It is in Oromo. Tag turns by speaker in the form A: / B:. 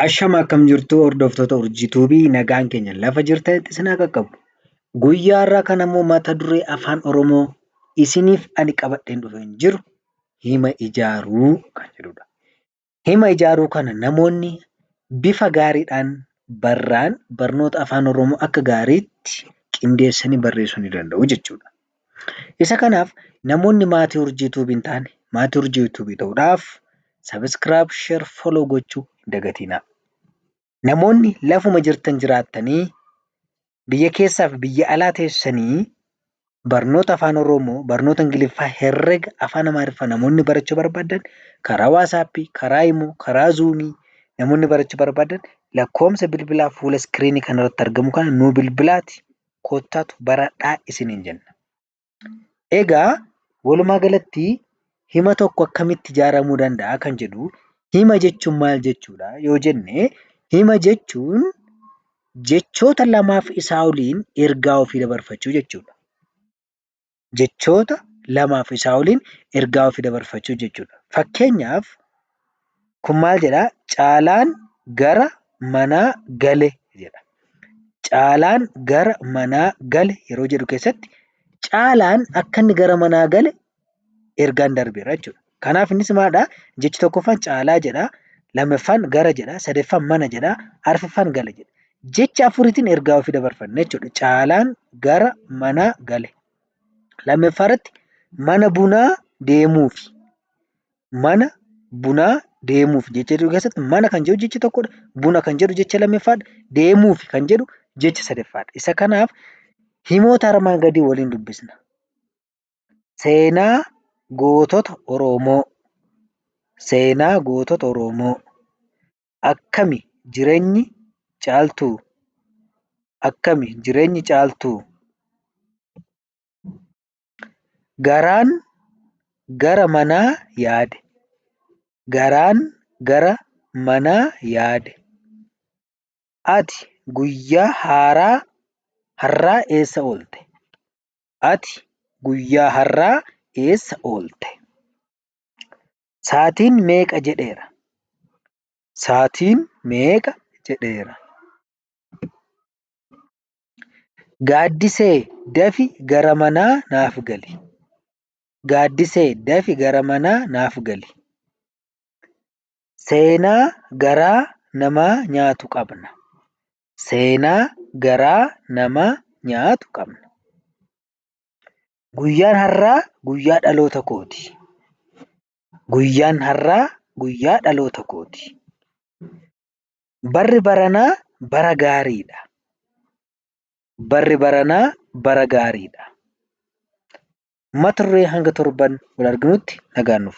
A: Ashama akkam jirtu hordoftoota Urjii Tuubii nagaan keenya lafa jirtanitti isin haa qaqqabu. Guyyaa irraa kan ammoo mata duree afaan Oromoo isiniif ani qabadheen dhufeen jiru hima ijaaruu kan jedhudha. Hima ijaaruu kana namoonni bifa gaariidhaan barnoota afaan Oromoo akka gaariitti qindeessanii barreessuu ni danda'u jechuudha. Isa kanaaf namoonni maatii Urjii Tuubii hin taane maatii Urjii Tuubii ta'uudhaaf sabiskiraayib, sheer, foloo gochuu hin dagatinaa. Namoonni lafuma jirtan jiraattanii biyya keessaa fi biyya alaa teessanii barnoota afaan Oromoo, barnoota Ingiliffaa, herrega, afaan Amaariffaa namoonni barachuu barbaadan karaa Waasaappii, karaa Imoo, karaa Zuumii namoonni barachuu barbaadan lakkoofsa bilbilaa fuula iskiriinii kanarratti argamu kana nuu bilbilaati kottaatu baradhaa isiniin jenna. Egaa walumaa galatti hima tokko akkamitti ijaaramuu danda'a kan jedhu hima jechuun maal jechuudha yoo jenne hima jechuun jechoota lamaaf isaa oliin ergaa ofii dabarfachuu jechuudha. Jechoota lamaaf isaa oliin ergaa ofii dabarfachuu jechuudha. Fakkeenyaaf kun maal jedhaa? Caalaan gara manaa gale jedha. Caalaan gara manaa gale yeroo jedhu keessatti caalaan akka inni gara manaa gale ergaan darbeera jechuudha. Kanaaf innis maalidhaa? Jechi tokkoffaan caalaa jedhaa, lammaffaan gara jedhaa, sadaffaan mana jedhaa, arfaffaan gala jedha. Jecha afuriitiin ergaa ofii dabarfanna jechuudha. Caalaan gara manaa gale. Lammaffaa irratti mana bunaa deemuufi. Mana bunaa deemuufi jecha jedhu keessatti mana kan jedhu jecha tokkodha. Buna kan jedhu jecha lammaffaadha. Deemuufi kan jedhu jecha sadaffaadha. Isa kanaaf himoota armaan gadii waliin dubbisna. Seenaa gootota Oromoo. Seenaa gootota Oromoo. Akkami jireenyi caaltuu? Akkami jireenyi caaltuu? Garaan gara manaa yaade. Garaan gara manaa yaade. Ati guyyaa har'aa eessa oolte? Ati guyyaa har'aa eessa oolte? Sa'aatiin meeqa jedheera? Sa'aatiin meeqa jedheera? Gaaddisee dafi gara manaa naaf gali. Gaaddisee dafi gara manaa naaf gali. Seenaa garaa namaa nyaatu qabna. Seenaa garaa namaa nyaatu qabna. Guyyaan har'aa guyyaa dhaloota kooti. Guyyaan har'aa guyyaa dhaloota kooti. Barri baranaa bara gaariidha. Barri baranaa bara gaariidha. Mata duree hanga torban wal arginutti nagaan nuuf.